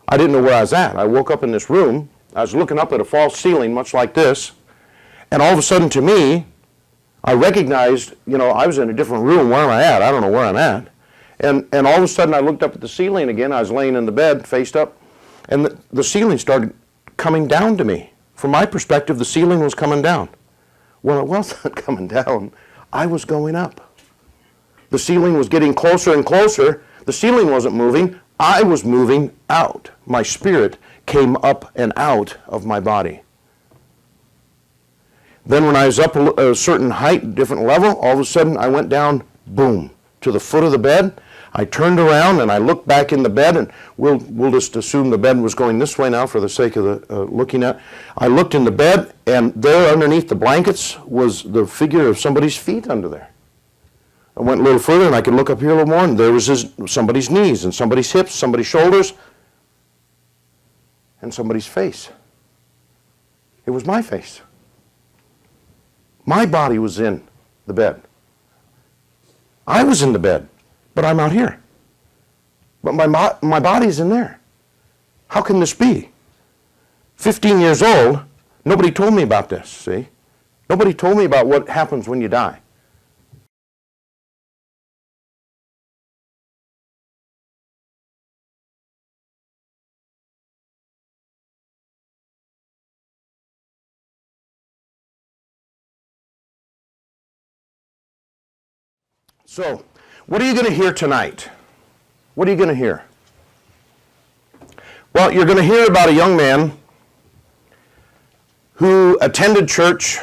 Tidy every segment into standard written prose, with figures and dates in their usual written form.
I didn't know where I was at. I woke up in this room. I was looking up at a false ceiling, much like this. And all of a sudden, to me, I recognized, I was in a different room. Where am I at? I don't know where I'm at. And all of a sudden, I looked up at the ceiling again. I was laying in the bed, faced up. And the ceiling started coming down to me. From my perspective, the ceiling was coming down. Well, it wasn't coming down. I was going up. The ceiling was getting closer and closer. The ceiling wasn't moving. I was moving out. My spirit came up and out of my body. Then when I was up a certain height, different level, all of a sudden I went down, boom, to the foot of the bed. I turned around and I looked back in the bed, and we'll just assume the bed was going this way now for the sake of the looking at. I looked in the bed, and there underneath the blankets was the figure of somebody's feet under there. I went a little further, and I could look up here a little more, and there was somebody's knees, and somebody's hips, somebody's shoulders, and somebody's face. It was my face. My body was in the bed. I was in the bed, but I'm out here. But my body's in there. How can this be? 15 years old, nobody told me about this, see? Nobody told me about what happens when you die. So, what are you going to hear tonight? What are you going to hear? Well, you're going to hear about a young man who attended church.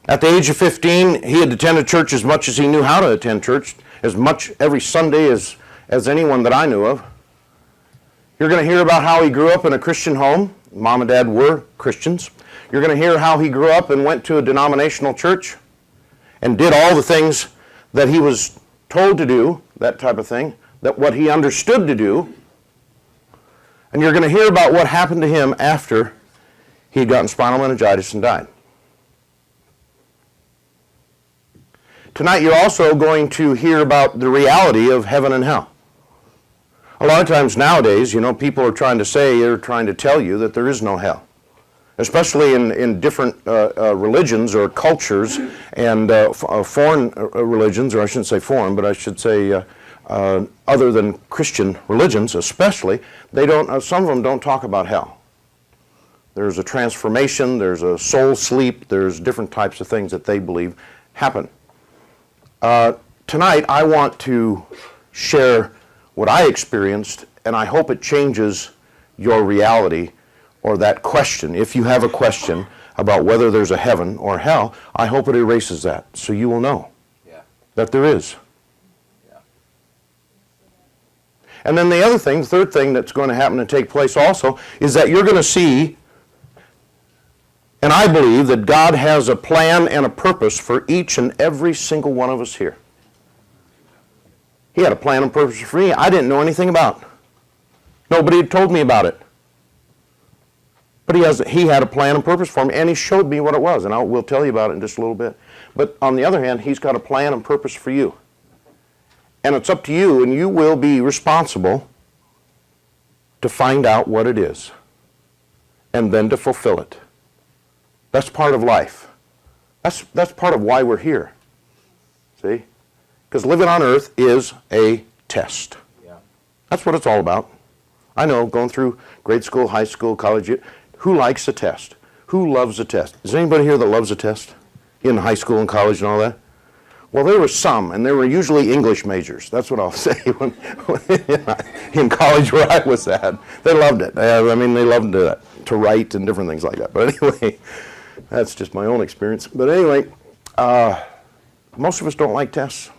At the age of 15, he had attended church as much as he knew how to attend church, as much every Sunday as anyone that I knew of. You're going to hear about how he grew up in a Christian home. Mom and Dad were Christians. You're going to hear how he grew up and went to a denominational church and did all the things that he was told to do, that type of thing, that what he understood to do. And you're going to hear about what happened to him after he'd gotten spinal meningitis and died. Tonight you're also going to hear about the reality of heaven and hell. A lot of times nowadays, people are trying to tell you that there is no hell. Especially in different religions or cultures and foreign religions, or I shouldn't say foreign, but I should say other than Christian religions especially, some of them don't talk about hell. There's a transformation, there's a soul sleep, there's different types of things that they believe happen. Tonight I want to share what I experienced, and I hope it changes your reality or that question. If you have a question about whether there's a heaven or hell, I hope it erases that, so you will know that there is. Yeah. And then the third thing that's going to happen and take place also, is that you're going to see, and I believe that God has a plan and a purpose for each and every single one of us here. He had a plan and purpose for me I didn't know anything about. Nobody had told me about it. But he had a plan and purpose for me, and he showed me what it was, and we'll tell you about it in just a little bit. But on the other hand, he's got a plan and purpose for you. And it's up to you, and you will be responsible to find out what it is, and then to fulfill it. That's part of life. That's part of why we're here. See? Because living on earth is a test. Yeah. That's what it's all about. I know, going through grade school, high school, college, who likes a test? Who loves a test? Is there anybody here that loves a test? In high school and college and all that? Well, there were some, and they were usually English majors. That's what I'll say. In college where I was at, they loved it. They loved to write and different things like that. But anyway, that's just my own experience. But anyway, most of us don't like tests.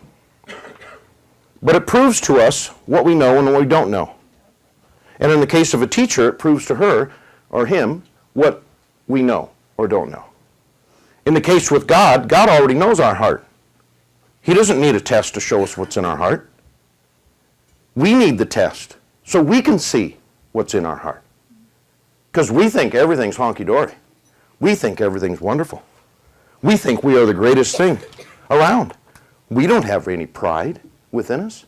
But it proves to us what we know and what we don't know. And in the case of a teacher, it proves to her or him what we know or don't know. In the case with God, God already knows our heart. He doesn't need a test to show us what's in our heart. We need the test so we can see what's in our heart. Because we think everything's honky-dory. We think everything's wonderful. We think we are the greatest thing around. We don't have any pride within us.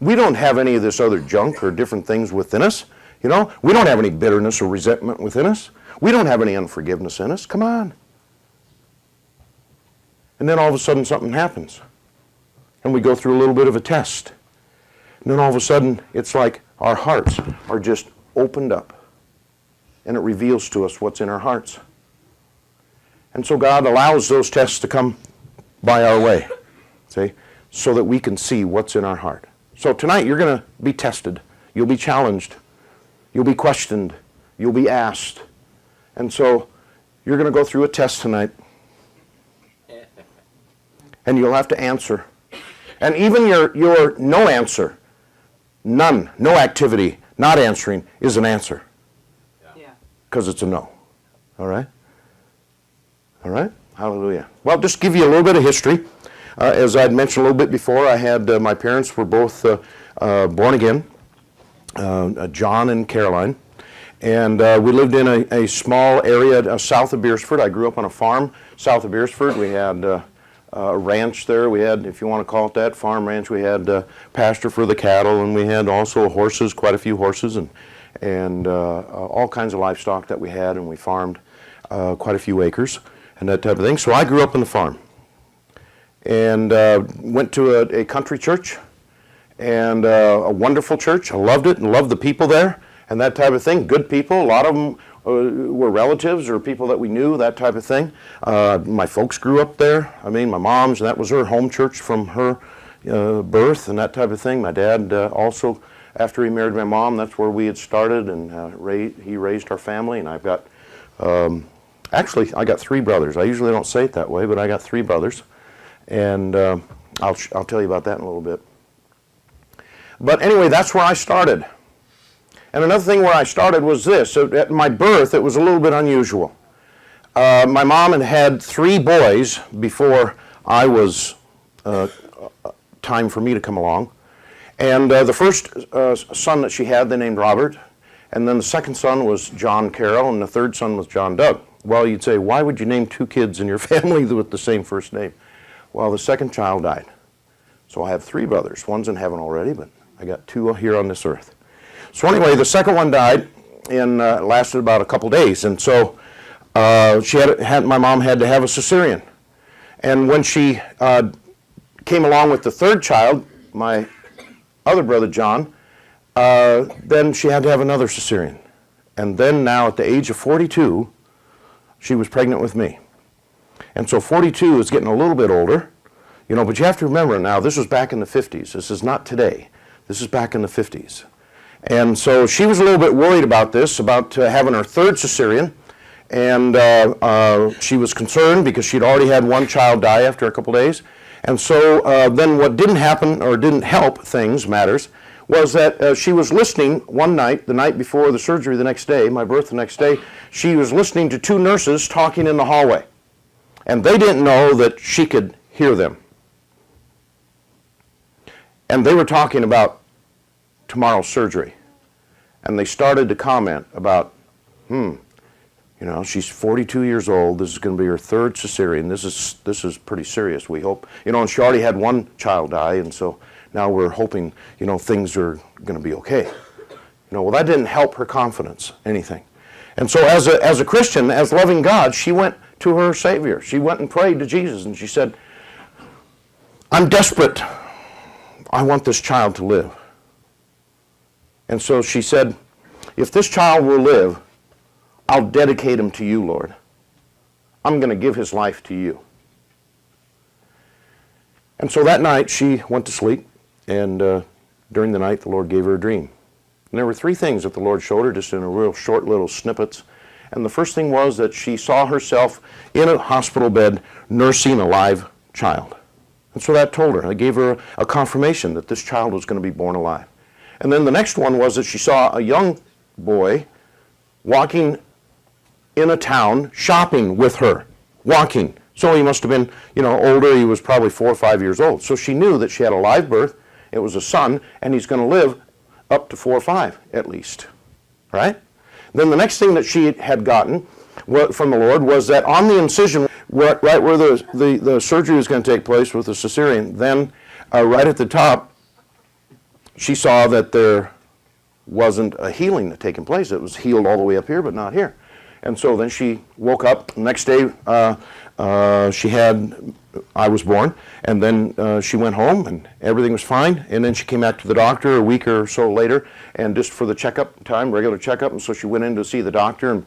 We don't have any of this other junk or different things within us. You know, we don't have any bitterness or resentment within us. We don't have any unforgiveness in us. Come on. And then all of a sudden something happens. And we go through a little bit of a test. And then all of a sudden it's like our hearts are just opened up. And it reveals to us what's in our hearts. And so God allows those tests to come by our way, see, so that we can see what's in our heart. So tonight you're going to be tested. You'll be challenged. You'll be questioned. You'll be asked. And so you're going to go through a test tonight. And you'll have to answer. And even your no answer, none, no activity, not answering is an answer. Because it's a no. All right? All right? Hallelujah. Well, just give you a little bit of history. As I'd mentioned a little bit before, I had my parents were both born again, John and Caroline. And we lived in a small area south of Beersford. I grew up on a farm south of Beersford. We had a ranch there. We had, if you want to call it that, farm ranch. We had pasture for the cattle, and we had also horses, quite a few horses, and all kinds of livestock that we had, and we farmed quite a few acres and that type of thing. So I grew up on the farm and went to a country church, and a wonderful church. I loved it and loved the people there and that type of thing. Good people. A lot of them were relatives or people that we knew, that type of thing. My folks grew up there. I mean, my mom's, that was her home church from her birth and that type of thing. My dad also, after he married my mom, that's where we had started, and he raised our family. And I've got, actually, I got 3 brothers. I usually don't say it that way, but I got 3 brothers. And I'll tell you about that in a little bit. But anyway, that's where I started. And another thing where I started was this. So at my birth, it was a little bit unusual. My mom had 3 boys before I was time for me to come along. And the first son that she had, they named Robert. And then the second son was John Carroll, and the third son was John Doug. Well, you'd say, why would you name 2 kids in your family with the same first name? Well, the second child died. So I have 3 brothers. One's in heaven already, but I got 2 here on this earth. So anyway, the second one died, and lasted about a couple days. And so my mom had to have a cesarean. And when she came along with the third child, my other brother John, then she had to have another cesarean. And then now at the age of 42, she was pregnant with me. And so 42 is getting a little bit older, you know, but you have to remember now, this was back in the 50s. This is not today. This is back in the 50s. And so she was a little bit worried about this, about having her third cesarean. And she was concerned because she'd already had 1 child die after a couple days. And so then what didn't happen, or didn't help matters, was that she was listening one night, the night before the surgery the next day, my birth the next day, she was listening to 2 nurses talking in the hallway. And they didn't know that she could hear them. And they were talking about tomorrow's surgery. And they started to comment about, you know, she's 42 years old. This is going to be her 3rd cesarean. This is pretty serious, we hope. You know, and she already had 1 child die, and so now we're hoping, you know, things are going to be okay. You know, well, that didn't help her confidence, anything. And so as a Christian, as loving God, she went to her Savior. She went and prayed to Jesus, and she said, I'm desperate. I want this child to live. And so she said, if this child will live, I'll dedicate him to you, Lord. I'm going to give his life to you. And so that night she went to sleep, and during the night the Lord gave her a dream. And there were 3 things that the Lord showed her, just in a real short little snippets. And the first thing was that she saw herself in a hospital bed nursing a live child. And so that told her, it gave her a confirmation that this child was going to be born alive. And then the next one was that she saw a young boy walking in a town, shopping with her, walking. So he must have been, you know, older. He was probably 4 or 5 years old. So she knew that she had a live birth. It was a son, and he's going to live up to 4 or 5 at least, right? Then the next thing that she had gotten from the Lord was that on the incision, right where the surgery was going to take place with the cesarean, then right at the top, she saw that there wasn't a healing taking place. It was healed all the way up here, but not here. And so then she woke up. The next day, I was born, and then she went home, and everything was fine. And then she came back to the doctor a week or so later, and just for the checkup time, regular checkup. And so she went in to see the doctor, and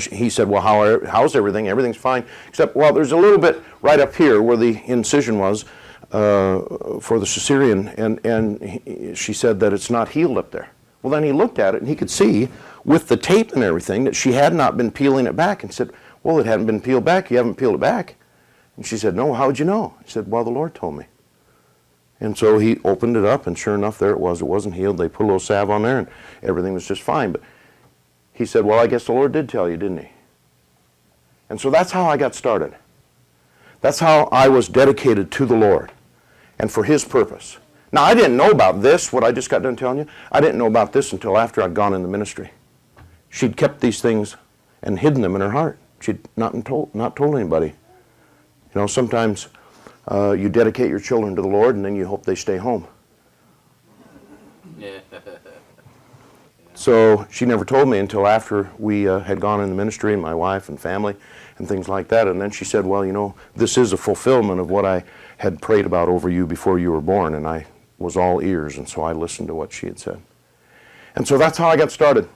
he said, well, how's everything? Everything's fine, except, well, there's a little bit right up here where the incision was for the cesarean, and she said that it's not healed up there. Well, then he looked at it, and he could see with the tape and everything that she had not been peeling it back, and said, well, it hadn't been peeled back. You haven't peeled it back. And she said, no, how'd you know? He said, well, the Lord told me. And so he opened it up, and sure enough, there it was. It wasn't healed. They put a little salve on there, and everything was just fine. But he said, well, I guess the Lord did tell you, didn't he? And so that's how I got started. That's how I was dedicated to the Lord and for his purpose. Now, I didn't know about this, what I just got done telling you. I didn't know about this until after I'd gone in the ministry. She'd kept these things and hidden them in her heart. She'd not told anybody. You know, sometimes you dedicate your children to the Lord, and then you hope they stay home. So she never told me until after we had gone in the ministry, and my wife and family and things like that. And then she said, well, you know, this is a fulfillment of what I had prayed about over you before you were born. And I was all ears, and so I listened to what she had said. And so that's how I got started.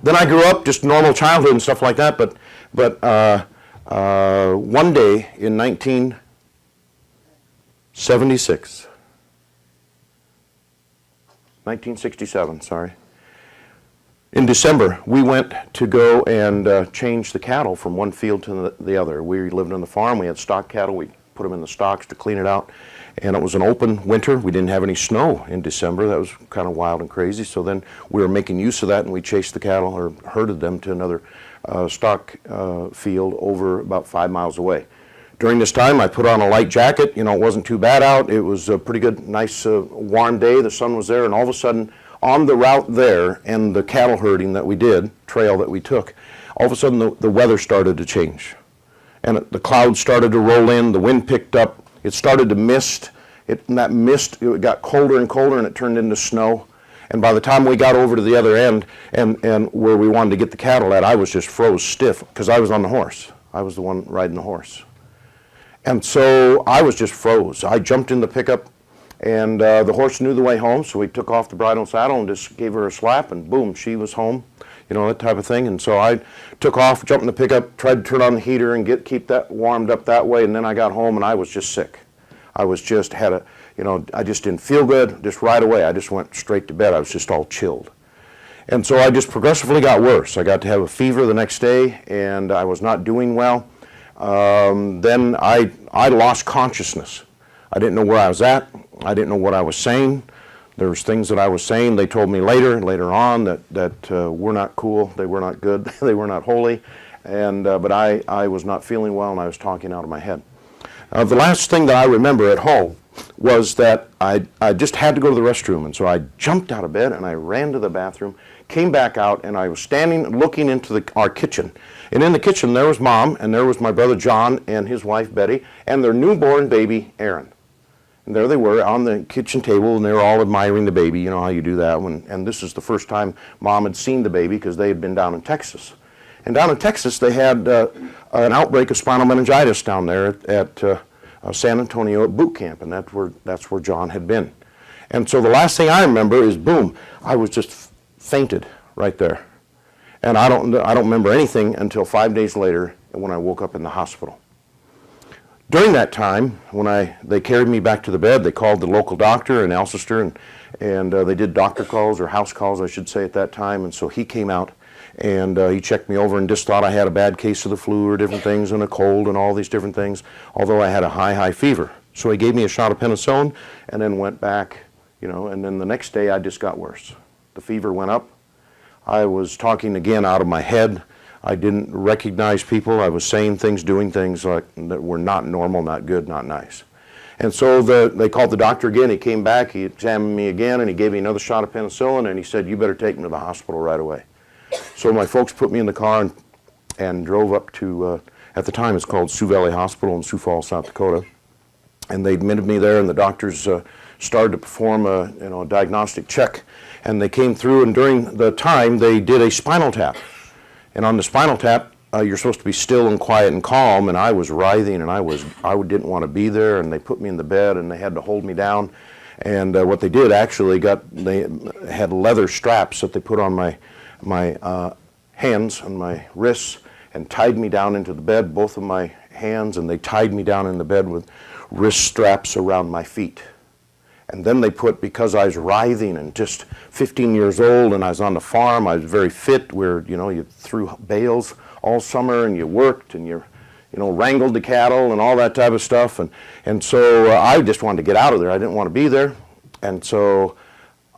Then I grew up, just normal childhood and stuff like that, but one day in 1967, sorry. In December, we went to go and change the cattle from one field to the other. We lived on the farm. We had stock cattle. We put them in the stocks to clean it out. And it was an open winter. We didn't have any snow in December. That was kind of wild and crazy. So then we were making use of that, and we chased the cattle or herded them to another stock field over about 5 miles away. During this time, I put on a light jacket. You know, it wasn't too bad out. It was a pretty good, nice, warm day. The sun was there, and all of a sudden, on the route there and the cattle herding that we did, trail that we took, all of a sudden the weather started to change. And the clouds started to roll in, the wind picked up, it started to mist, and that mist, it got colder and colder, and it turned into snow. And by the time we got over to the other end and where we wanted to get the cattle at, I was just froze stiff because I was on the horse. I was the one riding the horse. And so I was just froze. I jumped in the pickup, and the horse knew the way home, so we took off the bridle and saddle and just gave her a slap, and boom, she was home, you know, that type of thing. And so I took off, jumped in the pickup, tried to turn on the heater and keep that warmed up that way, and then I got home and I was just sick. I was just I just didn't feel good, just right away. I just went straight to bed. I was just all chilled. And so I just progressively got worse. I got to have a fever the next day, and I was not doing well. Then I lost consciousness. I didn't know where I was at. I didn't know what I was saying. There was things that I was saying. They told me later on that were not cool. They were not good. They were not holy. And but I was not feeling well, and I was talking out of my head. The last thing that I remember at home was that I just had to go to the restroom, and so I jumped out of bed and I ran to the bathroom, came back out, and I was standing looking into our kitchen. And in the kitchen there was Mom, and there was my brother John and his wife Betty, and their newborn baby Aaron. And there they were on the kitchen table, and they were all admiring the baby. You know how you do that. And this is the first time Mom had seen the baby because they had been down in Texas. And down in Texas they had an outbreak of spinal meningitis down there at San Antonio at boot camp, and that's where John had been. And so the last thing I remember is, boom, I was just fainted right there. And I don't remember anything until 5 days later when I woke up in the hospital. During that time, when they carried me back to the bed, they called the local doctor in Alcester, and they did doctor calls, or house calls, I should say, at that time. And so he came out, and he checked me over and just thought I had a bad case of the flu or different things, and a cold and all these different things, although I had a high fever. So he gave me a shot of penicillin and then went back, you know, and then the next day I just got worse. The fever went up. I was talking again out of my head. I didn't recognize people. I was saying things, doing things that were not normal, not good, not nice. And so they called the doctor again. He came back, he examined me again, and he gave me another shot of penicillin, and he said, you better take me to the hospital right away. So my folks put me in the car and drove up to, at the time it's called Sioux Valley Hospital in Sioux Falls, South Dakota. And they admitted me there, and the doctors started to perform a diagnostic check, and they came through, and during the time they did a spinal tap. And on the spinal tap, you're supposed to be still and quiet and calm, and I was writhing, and I didn't want to be there, and they put me in the bed, and they had to hold me down. And what they did actually they had leather straps that they put on my hands and my wrists and tied me down into the bed, both of my hands, and they tied me down in the bed with wrist straps around my feet. And then they because I was writhing and just 15 years old and I was on the farm, I was very fit, where, you threw bales all summer and you worked and you wrangled the cattle and all that type of stuff. And so I just wanted to get out of there. I didn't want to be there. And so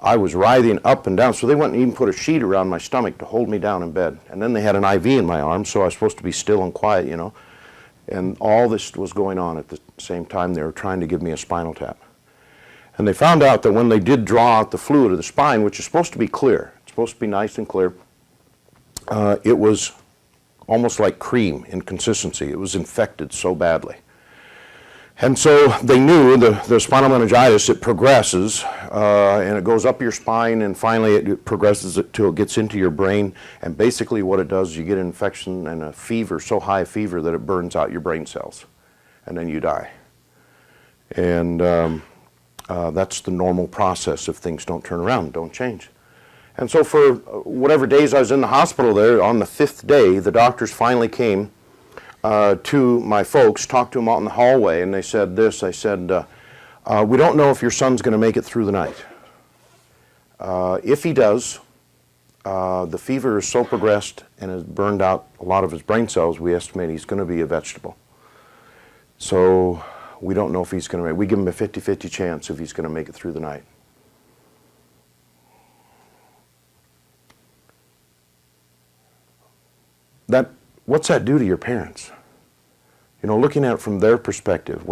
I was writhing up and down. So they went and even put a sheet around my stomach to hold me down in bed. And then they had an IV in my arm, so I was supposed to be still and quiet, And all this was going on at the same time. They were trying to give me a spinal tap. And they found out that when they did draw out the fluid of the spine, which is supposed to be clear, it's supposed to be nice and clear, it was almost like cream in consistency. It was infected so badly. And so they knew the spinal meningitis, it progresses, and it goes up your spine, and finally it progresses till it gets into your brain. And basically what it does is you get an infection and a fever, so high a fever that it burns out your brain cells, and then you die. And that's the normal process if things don't turn around, don't change. And so for whatever days I was in the hospital there, on the 5th day, the doctors finally came to my folks, talked to them out in the hallway, and they said this. They said, we don't know if your son's going to make it through the night. If he does, the fever is so progressed and has burned out a lot of his brain cells, we estimate he's going to be a vegetable. So we don't know if he's going to make it. We give him a 50-50 chance if he's going to make it through the night. What's that do to your parents? Looking at it from their perspective,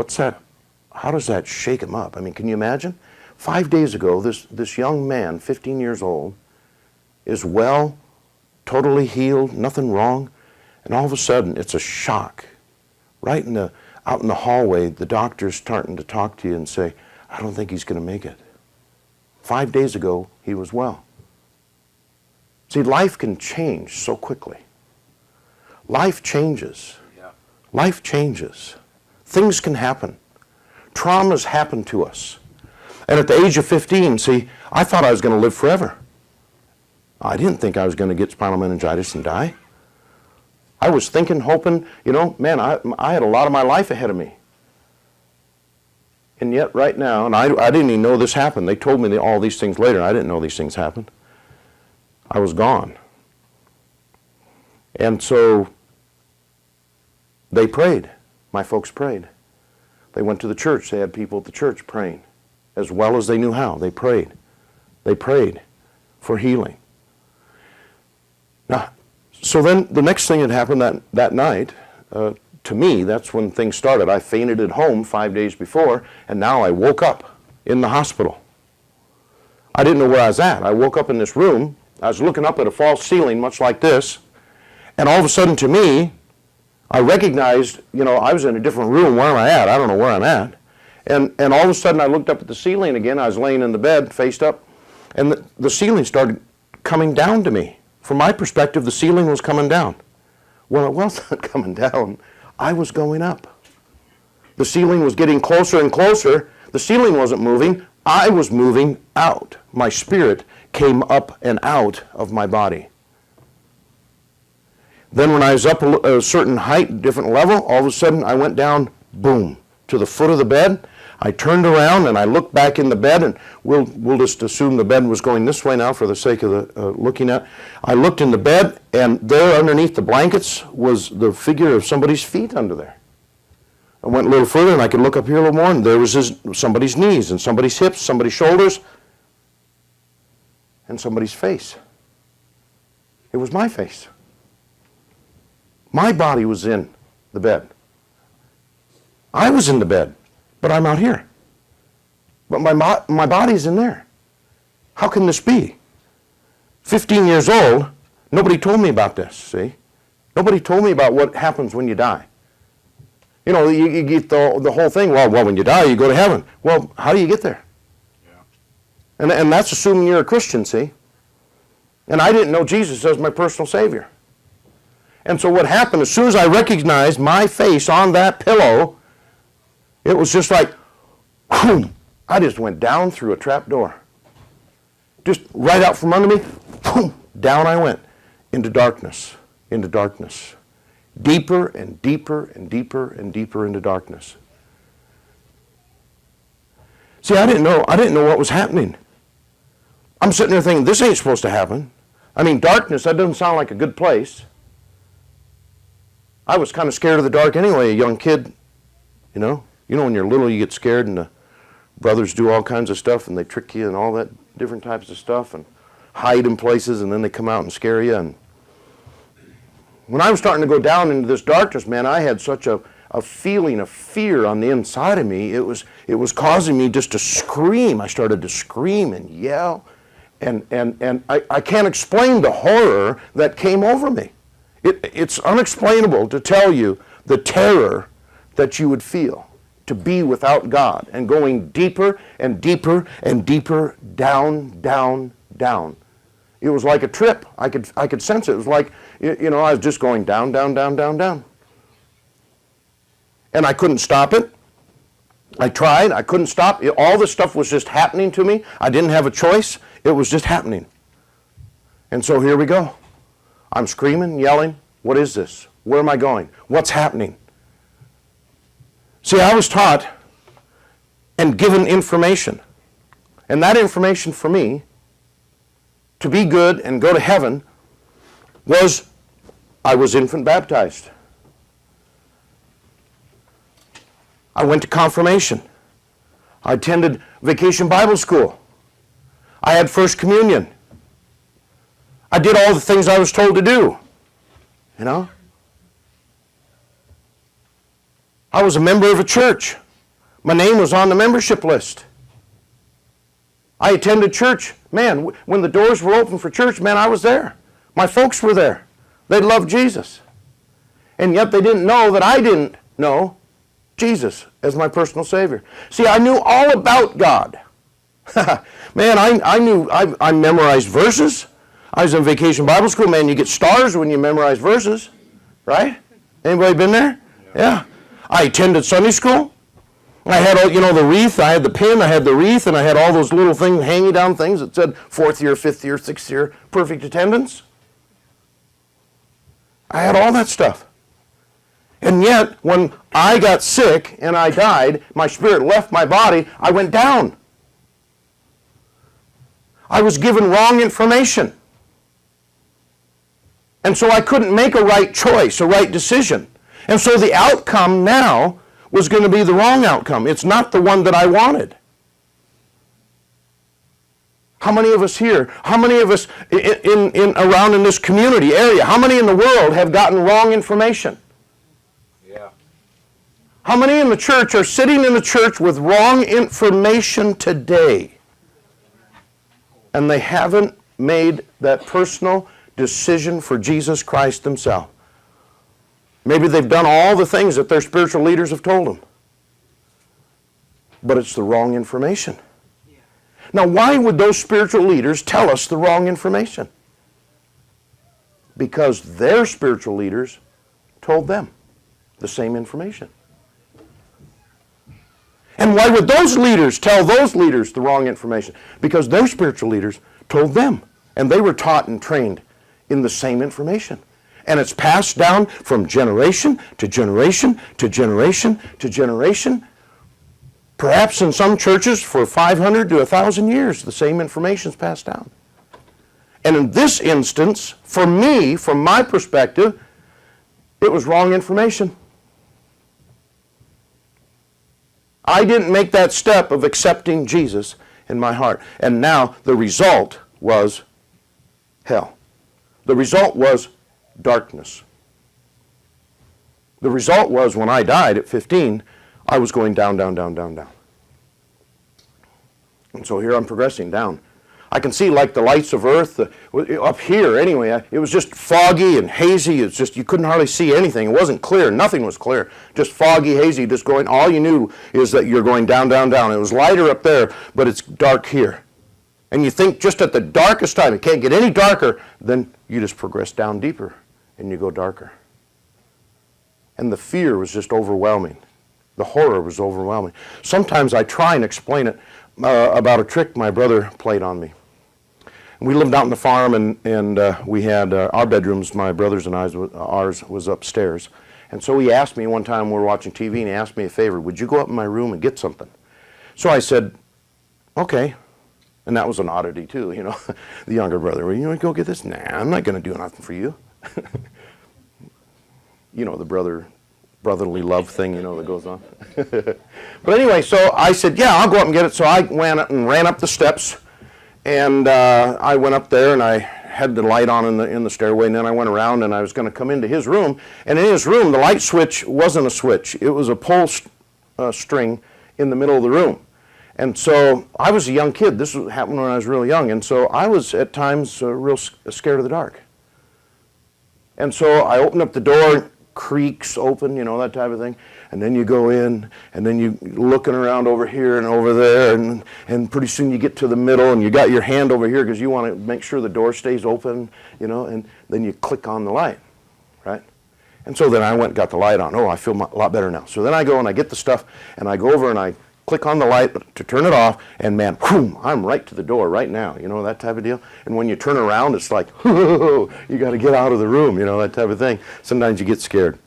how does that shake them up? I mean, can you imagine? 5 days ago, this young man, 15 years old, is well, totally healed, nothing wrong, and all of a sudden it's a shock. Right out in the hallway, the doctor's starting to talk to you and say, I don't think he's going to make it. 5 days ago, he was well. See, life can change so quickly. Life changes. Yeah. Life changes. Things can happen. Traumas happen to us. And at the age of 15, see, I thought I was going to live forever. I didn't think I was going to get spinal meningitis and die. I was thinking, hoping, man, I had a lot of my life ahead of me. And yet right now, and I didn't even know this happened. They told me all these things later, and I didn't know these things happened. I was gone. And so they prayed. My folks prayed. They went to the church. They had people at the church praying. As well as they knew how, they prayed. They prayed for healing. Now, so then the next thing that happened that night, to me, that's when things started. I fainted at home 5 days before, and now I woke up in the hospital. I didn't know where I was at. I woke up in this room. I was looking up at a false ceiling, much like this, and all of a sudden, to me, I recognized, I was in a different room. Where am I at? I don't know where I'm at. And all of a sudden, I looked up at the ceiling again. I was laying in the bed, faced up, and the ceiling started coming down to me. From my perspective, the ceiling was coming down. Well, it wasn't coming down. I was going up. The ceiling was getting closer and closer. The ceiling wasn't moving. I was moving out. My spirit came up and out of my body. Then when I was up a certain height, different level, all of a sudden I went down, boom, to the foot of the bed. I turned around and I looked back in the bed, and we'll just assume the bed was going this way now for the sake of the looking at. I looked in the bed, and there underneath the blankets was the figure of somebody's feet under there. I went a little further, and I could look up here a little more, and there was somebody's knees, and somebody's hips, somebody's shoulders, and somebody's face. It was my face. My body was in the bed. I was in the bed, but I'm out here. But my body's in there. How can this be? 15 years old, nobody told me about this, see? Nobody told me about what happens when you die. You get the whole thing, well, when you die, you go to heaven. Well, how do you get there? And that's assuming you're a Christian, see? And I didn't know Jesus as my personal Savior. And so what happened, as soon as I recognized my face on that pillow, it was just like, boom, I just went down through a trap door. Just right out from under me, boom, down I went into darkness, into darkness. Deeper and deeper and deeper and deeper into darkness. See, I didn't know what was happening. I'm sitting there thinking, this ain't supposed to happen. I mean, darkness, that doesn't sound like a good place. I was kind of scared of the dark anyway, a young kid, you know. You know when you're little you get scared and the brothers do all kinds of stuff and they trick you and all that different types of stuff and hide in places and then they come out and scare you. And when I was starting to go down into this darkness, man, I had such a feeling of fear on the inside of me. It was causing me just to scream. I started to scream and yell. And I can't explain the horror that came over me. It's unexplainable to tell you the terror that you would feel to be without God and going deeper and deeper and deeper down, down, down. It was like a trip. I could sense it. It was like, you know, I was just going down, down, down, down, down. And I couldn't stop it. I tried. I couldn't stop. All this stuff was just happening to me. I didn't have a choice. It was just happening. And so here we go. I'm screaming, yelling. What is this? Where am I going? What's happening? See, I was taught and given information. And that information for me, to be good and go to heaven, was I was infant baptized. I went to confirmation. I attended vacation Bible school. I had First Communion. I did all the things I was told to do. You know? I was a member of a church. My name was on the membership list. I attended church. Man, when the doors were open for church, man, I was there. My folks were there. They loved Jesus. And yet they didn't know that I didn't know Jesus as my personal Savior. See, I knew all about God. Man, I memorized verses. I was in vacation Bible school. Man, you get stars when you memorize verses, right? Anybody been there? Yeah. I attended Sunday school. I had all, you know, the wreath. I had the pin. I had the wreath, and I had all those little things, hanging down things that said 4th year, 5th year, 6th year, perfect attendance. I had all that stuff. And yet, when I got sick and I died, my spirit left my body, I went down. I was given wrong information. And so I couldn't make a right choice, a right decision. And so the outcome now was going to be the wrong outcome. It's not the one that I wanted. How many of us here, how many of us around in this community area, how many in the world have gotten wrong information? Yeah. How many in the church are sitting in the church with wrong information today? And they haven't made that personal decision for Jesus Christ himself. Maybe they've done all the things that their spiritual leaders have told them. But it's the wrong information. Yeah. Now, why would those spiritual leaders tell us the wrong information? Because their spiritual leaders told them the same information. And why would those leaders tell those leaders the wrong information? Because their spiritual leaders told them. And they were taught and trained in the same information. And it's passed down from generation to generation to generation to generation. Perhaps in some churches for 500 to 1,000 years, the same information is passed down. And in this instance, for me, from my perspective, it was wrong information. I didn't make that step of accepting Jesus in my heart. And now the result was hell. The result was darkness. The result was when I died at 15, I was going down, down, down, down, down. And so here I'm progressing down. I can see like the lights of earth up here anyway. It was just foggy and hazy. It's just you couldn't hardly see anything. It wasn't clear. Nothing was clear. Just foggy, hazy, just going. All you knew is that you're going down, down, down. It was lighter up there, but it's dark here. And you think just at the darkest time, it can't get any darker, then you just progress down deeper and you go darker. And the fear was just overwhelming. The horror was overwhelming. Sometimes I try and explain it about a trick my brother played on me. We lived out on the farm, and we had our bedrooms, my brother's and ours was upstairs. And so he asked me one time, we were watching TV, and he asked me a favor, would you go up in my room and get something? So I said, okay. And that was an oddity too, you know. The younger brother, well, you want to go get this? Nah, I'm not going to do nothing for you. You know, the brotherly love thing, you know, that goes on. But anyway, so I said, yeah, I'll go up and get it. So I went and ran up the steps, and I went up there, and I had the light on in the stairway, and then I went around, and I was going to come into his room. And in his room, the light switch wasn't a switch. It was a pull string in the middle of the room. And so I was a young kid. This happened when I was really young. And so I was at times real scared of the dark. And so I opened up the door, creaks open, you know, that type of thing. And then you go in, and then you're looking around over here and over there. And pretty soon you get to the middle, and you got your hand over here because you want to make sure the door stays open, you know. And then you click on the light, right? And so then I went and got the light on. Oh, I feel a lot better now. So then I go and I get the stuff, and I go over and I click on the light to turn it off, and man, whoom, I'm right to the door right now, you know, that type of deal. And when you turn around, it's like, you got to get out of the room, you know, that type of thing. Sometimes you get scared.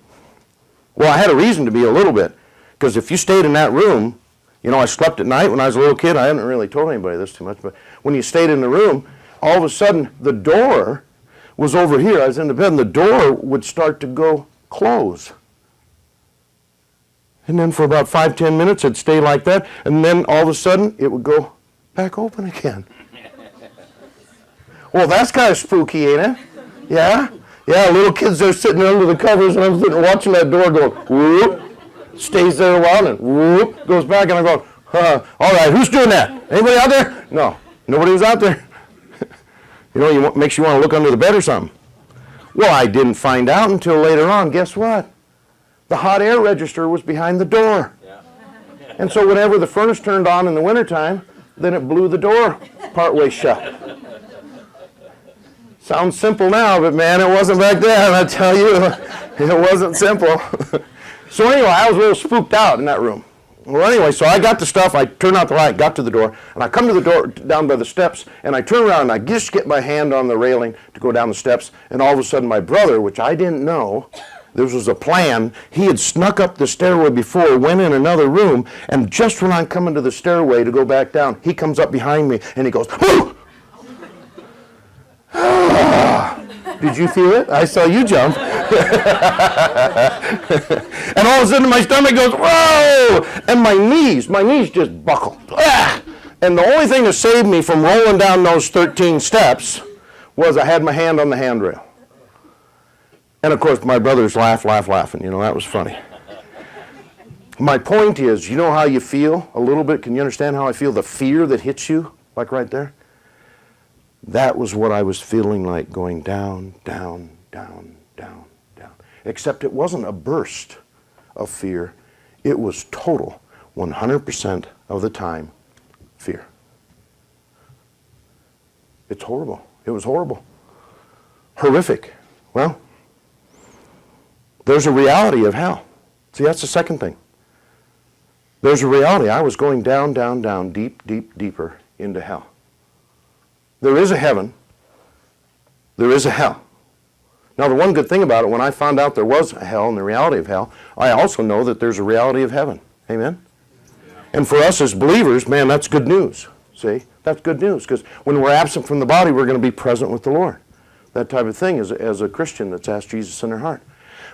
Well, I had a reason to be a little bit, because if you stayed in that room, you know, I slept at night when I was a little kid. I haven't really told anybody this too much, but when you stayed in the room, all of a sudden, the door was over here. I was in the bed, and the door would start to go close. And then for about 5-10 minutes, it'd stay like that. And then all of a sudden, it would go back open again. Well, that's kind of spooky, ain't it? Yeah? Yeah, little kids are sitting under the covers, and I'm sitting watching that door go, whoop, stays there a while, and whoop, goes back, and I'm going, all right, who's doing that? Anybody out there? No, nobody was out there. You know, it makes you want to look under the bed or something. Well, I didn't find out until later on. Guess what? The hot air register was behind the door. Yeah. And so whenever the furnace turned on in the wintertime, then it blew the door partway shut. Sounds simple now, but man, it wasn't back then, I tell you. It wasn't simple. So anyway, I was a little spooked out in that room. Well, anyway, so I got the stuff, I turned out the light, got to the door, and I come to the door down by the steps, and I turn around, and I just get my hand on the railing to go down the steps, and all of a sudden my brother, which I didn't know, this was a plan. He had snuck up the stairway before, went in another room, and just when I'm coming to the stairway to go back down, he comes up behind me, and he goes, whoo! Did you feel it? I saw you jump. And all of a sudden my stomach goes, whoa! And my knees just buckled. And the only thing that saved me from rolling down those 13 steps was I had my hand on the handrail. And of course, my brothers laughing. You know, that was funny. My point is, you know how you feel a little bit? Can you understand how I feel? The fear that hits you, like right there? That was what I was feeling like, going down, down, down, down, down. Except it wasn't a burst of fear. It was total, 100% of the time, fear. It's horrible. It was horrible. Horrific. Well, there's a reality of hell. See, that's the second thing. There's a reality. I was going down, down, down, deep, deep, deeper into hell. There is a heaven. There is a hell. Now, the one good thing about it, when I found out there was a hell and the reality of hell, I also know that there's a reality of heaven. Amen? And for us as believers, man, that's good news. See? That's good news, because when we're absent from the body, we're going to be present with the Lord. That type of thing as a Christian that's asked Jesus in their heart.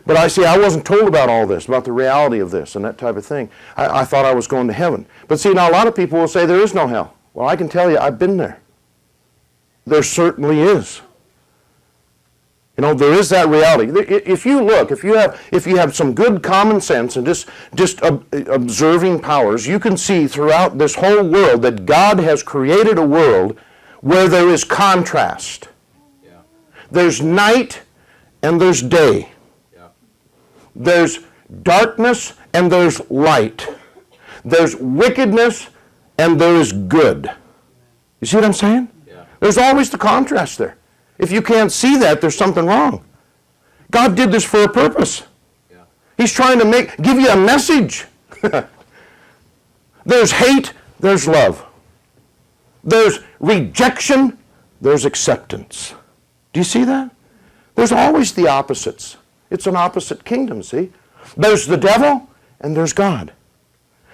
But I wasn't told about all this, about the reality of this and that type of thing. I thought I was going to heaven. But see, now a lot of people will say there is no hell. Well, I can tell you, I've been there. There certainly is. You know, there is that reality. If you look, if you have some good common sense and just observing powers, you can see throughout this whole world that God has created a world where there is contrast. Yeah. There's night and there's day. Yeah. There's darkness and there's light. There's wickedness and there is good. You see what I'm saying? Yeah. There's always the contrast there. If you can't see that, there's something wrong. God did this for a purpose. Yeah. He's trying to give you a message. There's hate, there's love. There's rejection, there's acceptance. Do you see that? There's always the opposites. It's an opposite kingdom, see? There's the devil and there's God.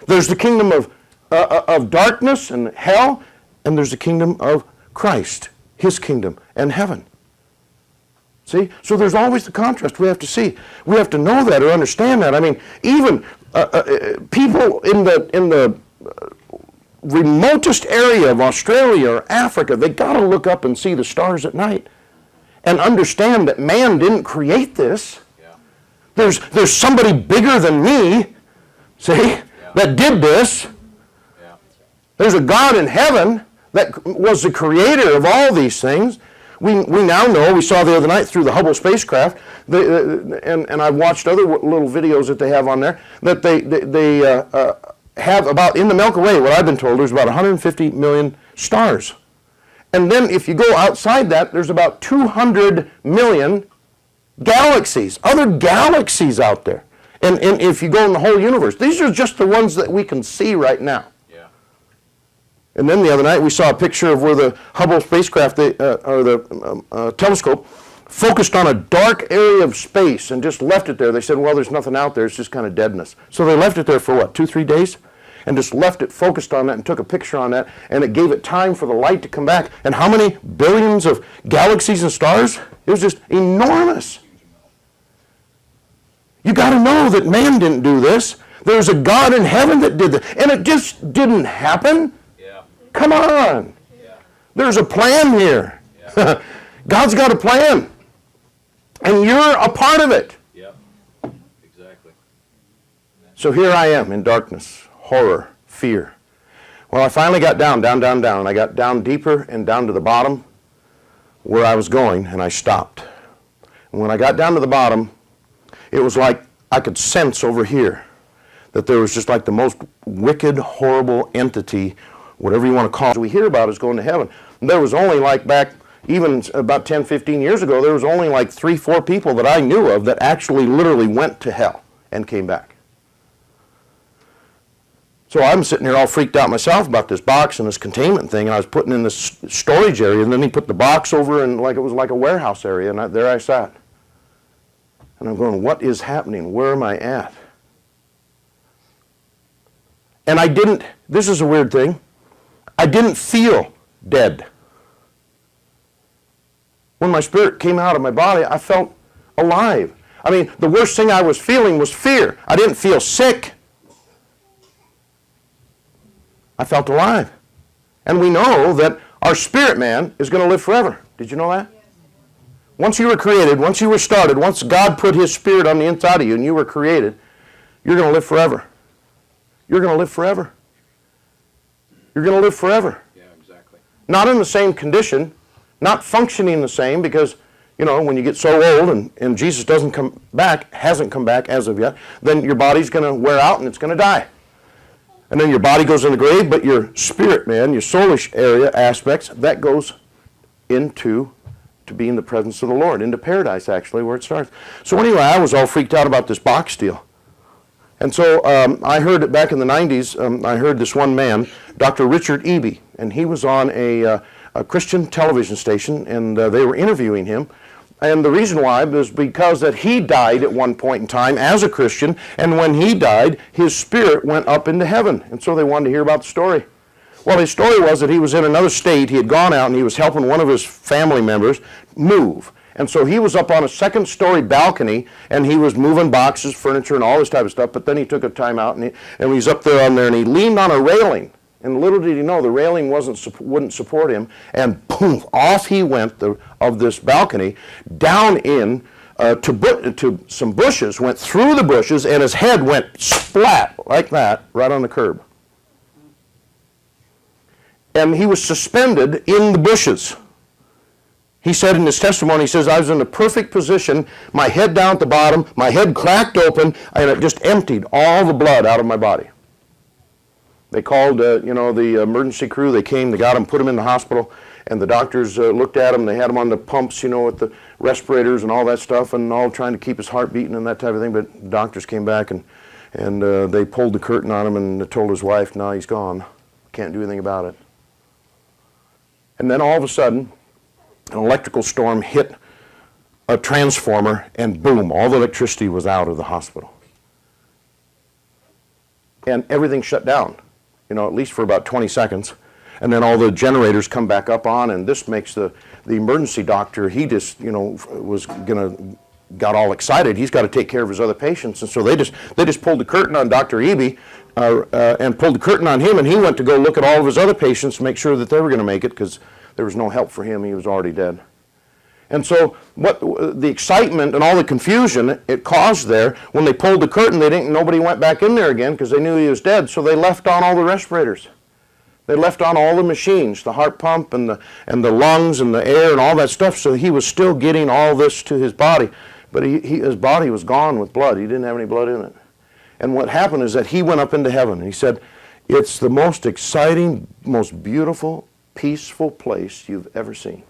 There's the kingdom of darkness and hell, and there's the kingdom of Christ, his kingdom, and heaven. See? So there's always the contrast we have to see. We have to know that or understand that. I mean, even people in the remotest area of Australia or Africa, they got to look up and see the stars at night and understand that man didn't create this. Yeah. There's somebody bigger than me, see, that did this. Yeah. There's a God in heaven that was the creator of all these things. We now know, we saw the other night through the Hubble spacecraft, and I've watched other little videos that they have on there, that they have about, in the Milky Way, what I've been told, there's about 150 million stars. And then if you go outside that, there's about 200 million galaxies, other galaxies out there. And if you go in the whole universe, these are just the ones that we can see right now. Yeah. And then the other night we saw a picture of where the Hubble spacecraft, or the telescope, focused on a dark area of space and just left it there. They said, well, there's nothing out there, it's just kind of deadness. So they left it there for what, 2-3 days? And just left it focused on that and took a picture on that, and it gave it time for the light to come back. And how many billions of galaxies and stars? It was just enormous. You got to know that man didn't do this. There's a God in heaven that did this. And it just didn't happen. Yeah. Come on. Yeah. There's a plan here. Yeah. God's got a plan. And you're a part of it. Yeah. Exactly. So here I am in darkness, horror, fear. Well, I finally got down, and I got down deeper and down to the bottom where I was going, and I stopped. And when I got down to the bottom, it was like I could sense over here that there was just like the most wicked, horrible entity, whatever you want to call it, we hear about is going to heaven. And there was only like back, even about 10, 15 years ago, there was only like 3-4 people that I knew of that actually literally went to hell and came back. So I'm sitting here all freaked out myself about this box and this containment thing, and I was putting in this storage area, and then he put the box over and like it was like a warehouse area, and there I sat. And I'm going, what is happening? Where am I at? And I didn't, this is a weird thing, I didn't feel dead. When my spirit came out of my body, I felt alive. I mean, the worst thing I was feeling was fear. I didn't feel sick. I felt alive. And we know that our spirit man is going to live forever. Did you know that? Once you were created, once you were started, once God put his spirit on the inside of you and you were created, you're going to live forever. You're going to live forever. You're going to live forever. Yeah, exactly. Not in the same condition, not functioning the same, because, you know, when you get so old and Jesus doesn't come back, hasn't come back as of yet, then your body's going to wear out and it's going to die. And then your body goes in the grave, but your spirit man, your soulish area aspects, that goes into to be in the presence of the Lord, into paradise actually, where it starts. So anyway, I was all freaked out about this box deal. And so I heard it back in the 90s, I heard this one man, Dr. Richard Eby, and he was on a Christian television station, and they were interviewing him. And the reason why was because that he died at one point in time as a Christian, and when he died, his spirit went up into heaven. And so they wanted to hear about the story. Well, his story was that he was in another state. He had gone out and he was helping one of his family members move. And so he was up on a second-story balcony, and he was moving boxes, furniture, and all this type of stuff. But then he took a time out, and he was up there on there, and he leaned on a railing. And little did he know, the railing wouldn't support him. And boom, off he went of this balcony, down in to some bushes, went through the bushes, and his head went splat like that, right on the curb. And he was suspended in the bushes. He said in his testimony, he says, I was in the perfect position, my head down at the bottom, my head cracked open, and it just emptied all the blood out of my body. They called, the emergency crew. They came, they got him, put him in the hospital, and the doctors looked at him. They had him on the pumps, with the respirators and all that stuff, and all trying to keep his heart beating and that type of thing. But the doctors came back, and they pulled the curtain on him and told his wife, no, he's gone. Can't do anything about it. And then all of a sudden, an electrical storm hit a transformer, and boom, all the electricity was out of the hospital. And everything shut down, at least for about 20 seconds. And then all the generators come back up on, and this makes the emergency doctor, he just, got all excited. He's got to take care of his other patients. And so they just pulled the curtain on Dr. Eby and pulled the curtain on him, and he went to go look at all of his other patients to make sure that they were going to make it, because there was no help for him. He was already dead. And so what the excitement and all the confusion it caused there, when they pulled the curtain, nobody went back in there again because they knew he was dead, so they left on all the respirators. They left on all the machines, the heart pump and the lungs and the air and all that stuff, so he was still getting all this to his body. But his body was gone with blood. He didn't have any blood in it. And what happened is that he went up into heaven. He said, it's the most exciting, most beautiful, peaceful place you've ever seen.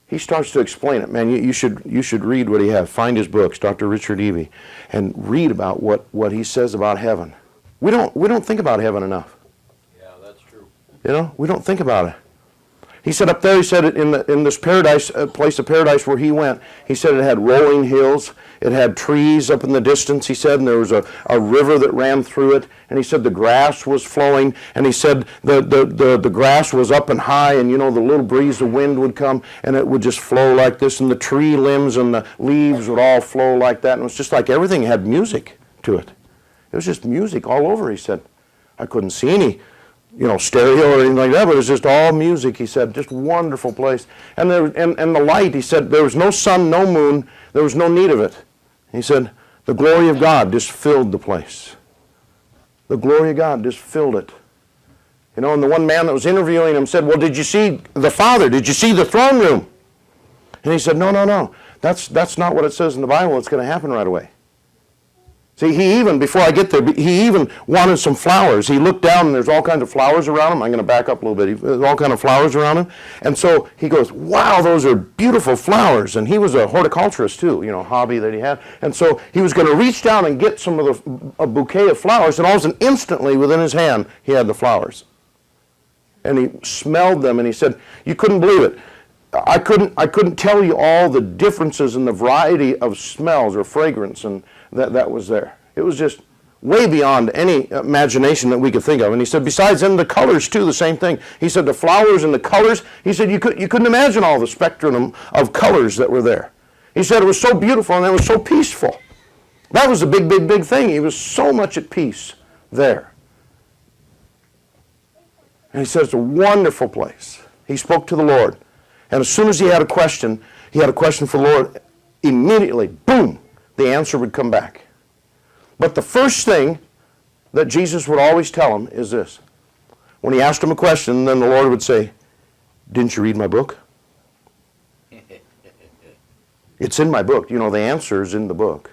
He starts to explain it. Man, you should read what he has. Find his books, Dr. Richard Eby, and read about what he says about heaven. We don't think about heaven enough. Yeah, that's true. We don't think about it. He said up there, he said in this paradise, place of paradise where he went, he said it had rolling hills, it had trees up in the distance, he said, and there was a river that ran through it, and he said the grass was flowing, and he said the grass was up and high, and the little breeze of wind would come, and it would just flow like this, and the tree limbs and the leaves would all flow like that, and it was just like everything had music to it. It was just music all over, he said. I couldn't see any stereo or anything like that, but it was just all music, he said, just wonderful place. And the light, he said, there was no sun, no moon, there was no need of it. He said, the glory of God just filled the place. The glory of God just filled it. And the one man that was interviewing him said, well, did you see the Father? Did you see the throne room? And he said, no, that's not what it says in the Bible. It's going to happen right away. See, he even, before I get there, he even wanted some flowers. He looked down, and there's all kinds of flowers around him. I'm going to back up a little bit. There's all kinds of flowers around him. And so he goes, wow, those are beautiful flowers. And he was a horticulturist, too, hobby that he had. And so he was going to reach down and get some of a bouquet of flowers, and all of a sudden, instantly, within his hand, he had the flowers. And he smelled them, and he said, you couldn't believe it. I couldn't tell you all the differences in the variety of smells or fragrance and that was there. It was just way beyond any imagination that we could think of. And he said, besides then, the colors too, the same thing. He said the flowers and the colors, he said you couldn't imagine all the spectrum of colors that were there. He said it was so beautiful and it was so peaceful. That was the big thing. He was so much at peace there. And he said it's a wonderful place. He spoke to the Lord. And as soon as he had a question for the Lord, immediately, boom, the answer would come back. But the first thing that Jesus would always tell him is this. When he asked him a question, then the Lord would say, didn't you read my book? It's in my book. The answer is in the book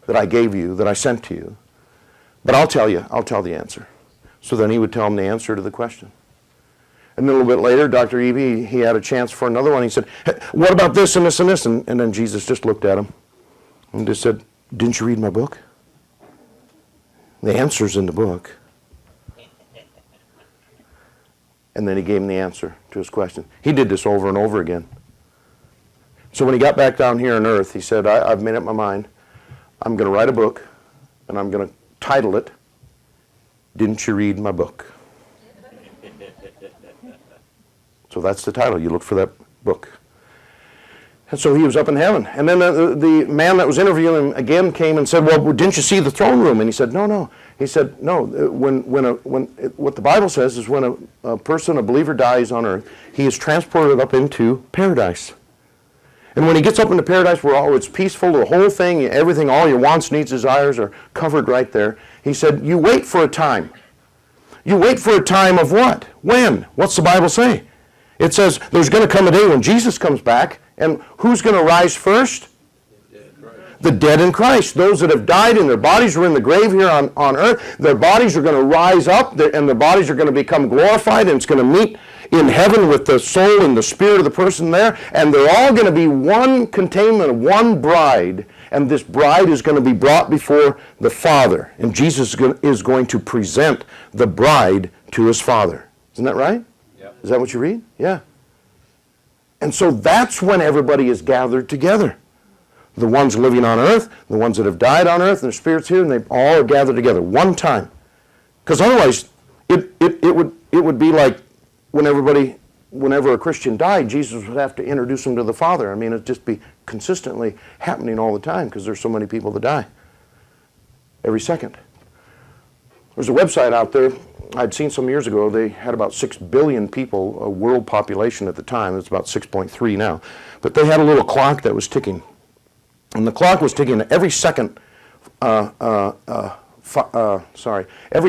that I gave you, that I sent to you. But I'll tell the answer. So then he would tell him the answer to the question. And then a little bit later, Dr. Eby, he had a chance for another one. He said, hey, what about this and this and this? And then Jesus just looked at him and just said, didn't you read my book? The answer's in the book. And then he gave him the answer to his question. He did this over and over again. So when he got back down here on earth, he said, I've made up my mind. I'm going to write a book, and I'm going to title it, Didn't You Read My Book? So that's the title. You look for that book. And so he was up in heaven. And then the man that was interviewing him again came and said, well, didn't you see the throne room? And he said, no. He said, no, what the Bible says is when a person, a believer, dies on earth, he is transported up into paradise. And when he gets up into paradise where it's peaceful, the whole thing, everything, all your wants, needs, desires are covered right there, he said, you wait for a time. You wait for a time of what? When? What's the Bible say? It says there's going to come a day when Jesus comes back, and who's going to rise first? The dead in Christ, those that have died and their bodies are in the grave here on earth, their bodies are going to rise up and their bodies are going to become glorified, and it's going to meet in heaven with the soul and the spirit of the person there, and they're all going to be one containment, one bride, and this bride is going to be brought before the Father, and Jesus is going to present the bride to his Father. Isn't that right? Yep. Is that what you read? Yeah. And so that's when everybody is gathered together. The ones living on earth, the ones that have died on earth, and their spirits here, and they all are gathered together one time. Because otherwise, it would be like whenever a Christian died, Jesus would have to introduce them to the Father. I mean, it'd just be consistently happening all the time because there's so many people that die every second. There's a website out there I'd seen some years ago. They had about 6 billion people, a world population at the time. It's about 6.3 now. But they had a little clock that was ticking. And the clock was ticking every second. Every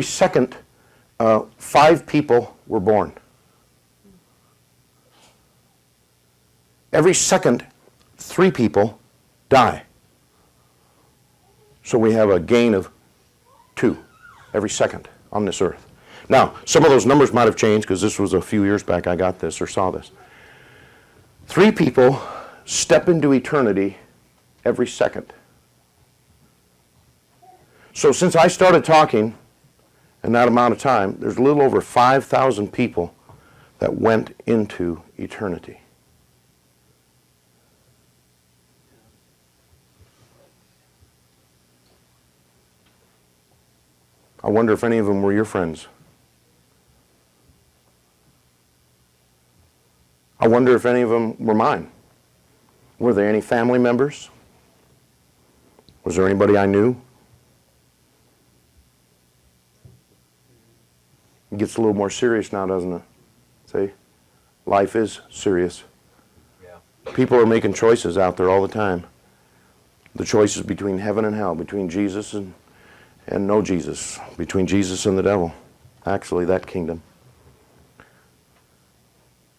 second, 5 people were born. Every second, 3 people die. So we have a gain of 2 every second on this earth. Now, some of those numbers might have changed because this was a few years back I got this or saw this. 3 people step into eternity every second. So since I started talking in that amount of time, there's a little over 5,000 people that went into eternity. I wonder if any of them were your friends. I wonder if any of them were mine. Were there any family members? Was there anybody I knew? It gets a little more serious now, doesn't it? See? Life is serious. Yeah. People are making choices out there all the time. The choices between heaven and hell, between Jesus and no Jesus, between Jesus and the devil. Actually, that kingdom.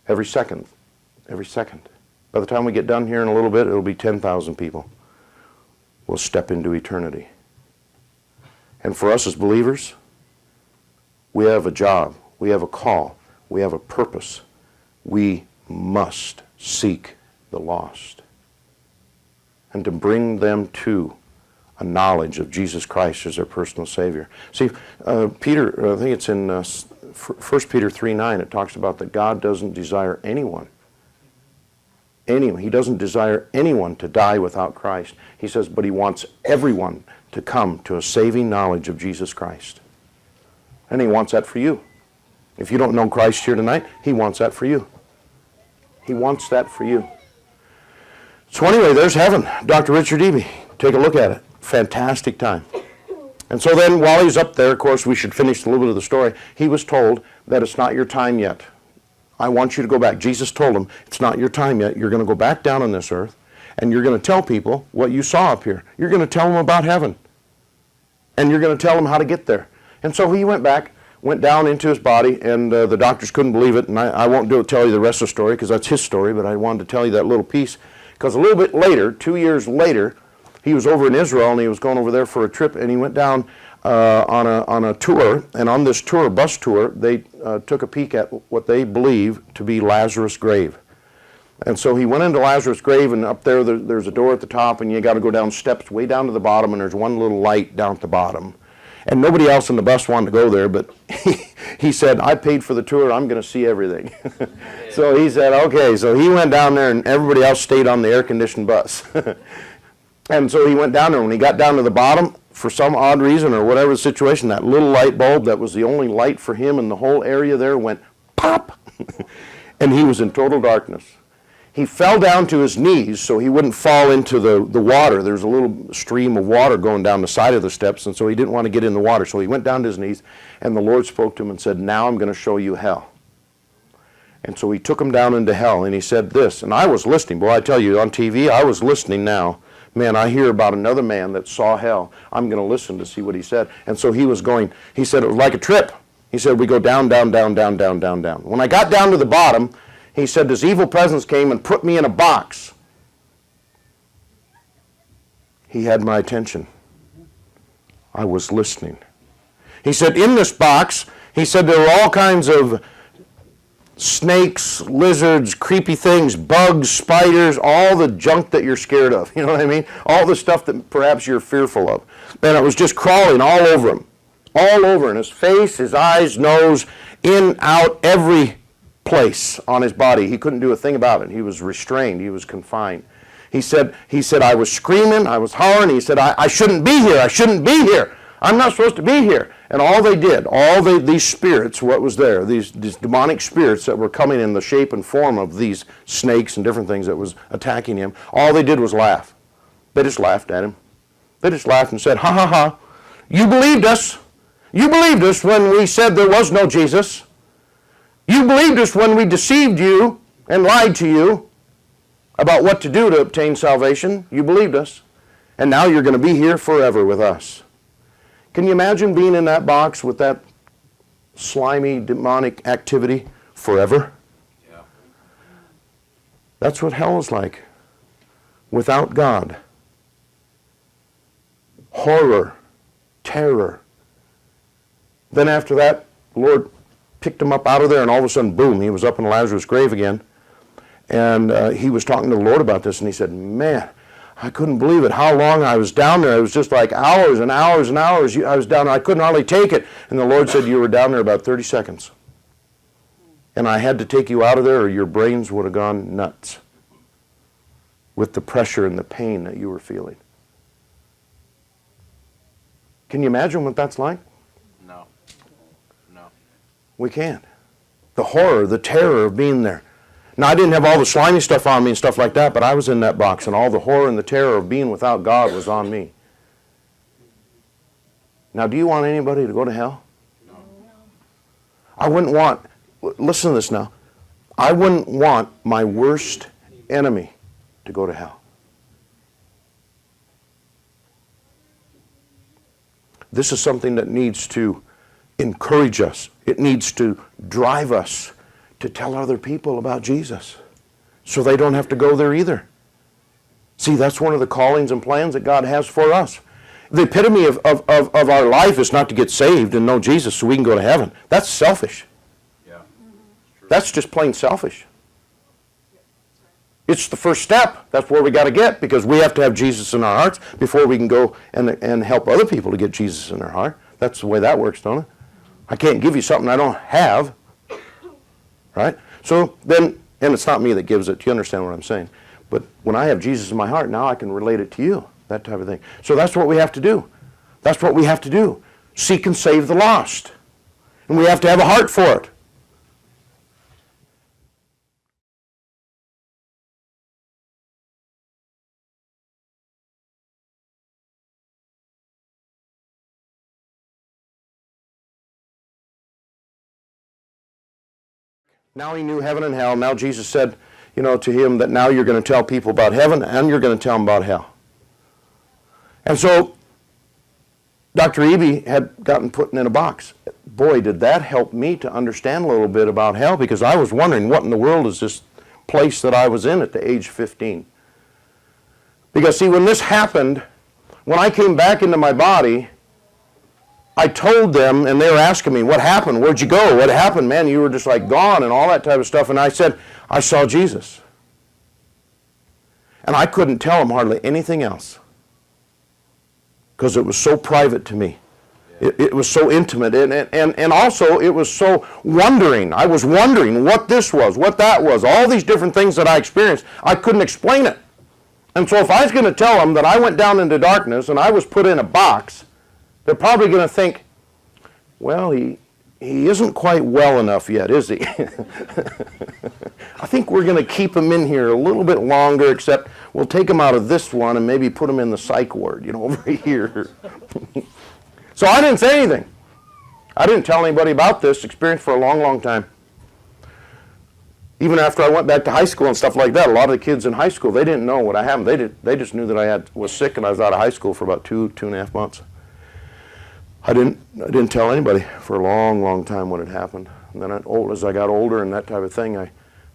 Every second. Every second. By the time we get done here in a little bit, it'll be 10,000 people will step into eternity. And for us as believers, we have a job, we have a call, we have a purpose. We must seek the lost and to bring them to a knowledge of Jesus Christ as their personal Savior. See, Peter, I think it's in 1 Peter 3:9, it talks about that God doesn't desire anyone. He doesn't desire anyone to die without Christ. He says, but he wants everyone to come to a saving knowledge of Jesus Christ. And he wants that for you. If you don't know Christ here tonight, he wants that for you. He wants that for you. So anyway, there's heaven. Dr. Richard Eby. Take a look at it. Fantastic time. And so then while he's up there, of course, we should finish a little bit of the story. He was told that it's not your time yet. I want you to go back. Jesus told him, it's not your time yet. You're going to go back down on this earth, and you're going to tell people what you saw up here. You're going to tell them about heaven. And you're going to tell them how to get there. And so he went back, went down into his body, and the doctors couldn't believe it. And I won't tell you the rest of the story because that's his story, but I wanted to tell you that little piece. Because a little bit later, 2 years later, he was over in Israel, and he was going over there for a trip, and he went down on a tour. And on this tour, bus tour, they took a peek at what they believe to be Lazarus' grave. And so he went into Lazarus' grave, and up there, there's a door at the top, and you got to go down steps way down to the bottom, and there's one little light down at the bottom. And nobody else in the bus wanted to go there, but he said, I paid for the tour, I'm going to see everything. So he said, okay. So he went down there, and everybody else stayed on the air-conditioned bus. And so he went down there. When he got down to the bottom, for some odd reason or whatever the situation, that little light bulb that was the only light for him in the whole area there went pop. And he was in total darkness. He fell down to his knees so he wouldn't fall into the water. There's a little stream of water going down the side of the steps, and so he didn't want to get in the water. So he went down to his knees, and the Lord spoke to him and said, now I'm going to show you hell. And so he took him down into hell, and he said this, and I was listening. Boy, I tell you, on TV, I was listening now. Man, I hear about another man that saw hell. I'm going to listen to see what he said. And so he was going, he said it was like a trip. He said, we go down, down, down, down, down, down, down. When I got down to the bottom, he said, this evil presence came and put me in a box. He had my attention. I was listening. He said, in this box, he said there were all kinds of snakes, lizards, creepy things, bugs, spiders, all the junk that you're scared of. You know what I mean? All the stuff that perhaps you're fearful of. And it was just crawling all over him. All over in his face, his eyes, nose, in, out, every place on his body. He couldn't do a thing about it. He was restrained. He was confined. He said, I was screaming, I was hollering. He said, I shouldn't be here. I shouldn't be here. I'm not supposed to be here. And all they did, these spirits, what was there, these demonic spirits that were coming in the shape and form of these snakes and different things that was attacking him, all they did was laugh. They just laughed at him. They just laughed and said, ha ha ha, you believed us. You believed us when we said there was no Jesus. You believed us when we deceived you and lied to you about what to do to obtain salvation. You believed us. And now you're going to be here forever with us. Can you imagine being in that box with that slimy, demonic activity forever? Yeah. That's what hell is like. Without God. Horror. Terror. Then after that, the Lord picked him up out of there, and all of a sudden, boom, he was up in Lazarus' grave again. And he was talking to the Lord about this, and he said, man, I couldn't believe it, how long I was down there. It was just like hours and hours and hours. I was down there. I couldn't hardly take it. And the Lord said, you were down there about 30 seconds. And I had to take you out of there, or your brains would have gone nuts with the pressure and the pain that you were feeling. Can you imagine what that's like? No. No. We can't. The horror, the terror of being there. Now, I didn't have all the slimy stuff on me and stuff like that, but I was in that box, and all the horror and the terror of being without God was on me. Now, do you want anybody to go to hell? No. I wouldn't want, listen to this now, I wouldn't want my worst enemy to go to hell. This is something that needs to encourage us. It needs to drive us to tell other people about Jesus so they don't have to go there either. See, that's one of the callings and plans that God has for us. The epitome of our life is not to get saved and know Jesus so we can go to heaven. That's selfish. Yeah. That's just plain selfish. It's the first step. That's where we got to get, because we have to have Jesus in our hearts before we can go and help other people to get Jesus in their heart. That's the way that works, don't it? I can't give you something I don't have. Right? So then, and it's not me that gives it. Do you understand what I'm saying? But when I have Jesus in my heart, now I can relate it to you. That type of thing. So that's what we have to do. That's what we have to do. Seek and save the lost. And we have to have a heart for it. Now he knew heaven and hell. Now Jesus said, to him that now you're going to tell people about heaven and you're going to tell them about hell. And so Dr. Eby had gotten put in a box. Boy, did that help me to understand a little bit about hell, because I was wondering what in the world is this place that I was in at the age of 15. Because see, when this happened, when I came back into my body, I told them, and they were asking me, what happened? Where'd you go? What happened, man? You were just like gone and all that type of stuff. And I said, I saw Jesus. And I couldn't tell them hardly anything else, because it was so private to me. Yeah. It was so intimate. And also it was so wondering. I was wondering what this was, what that was. All these different things that I experienced, I couldn't explain it. And so if I was going to tell them that I went down into darkness and I was put in a box, they're probably going to think, well, he isn't quite well enough yet, is he? I think we're going to keep him in here a little bit longer, except we'll take him out of this one and maybe put him in the psych ward, over here. So I didn't say anything. I didn't tell anybody about this experience for a long, long time. Even after I went back to high school and stuff like that, a lot of the kids in high school, they didn't know what happened. They just knew that I was sick and I was out of high school for about 2.5 months. I didn't tell anybody for a long, long time what had happened. And then as I got older and that type of thing,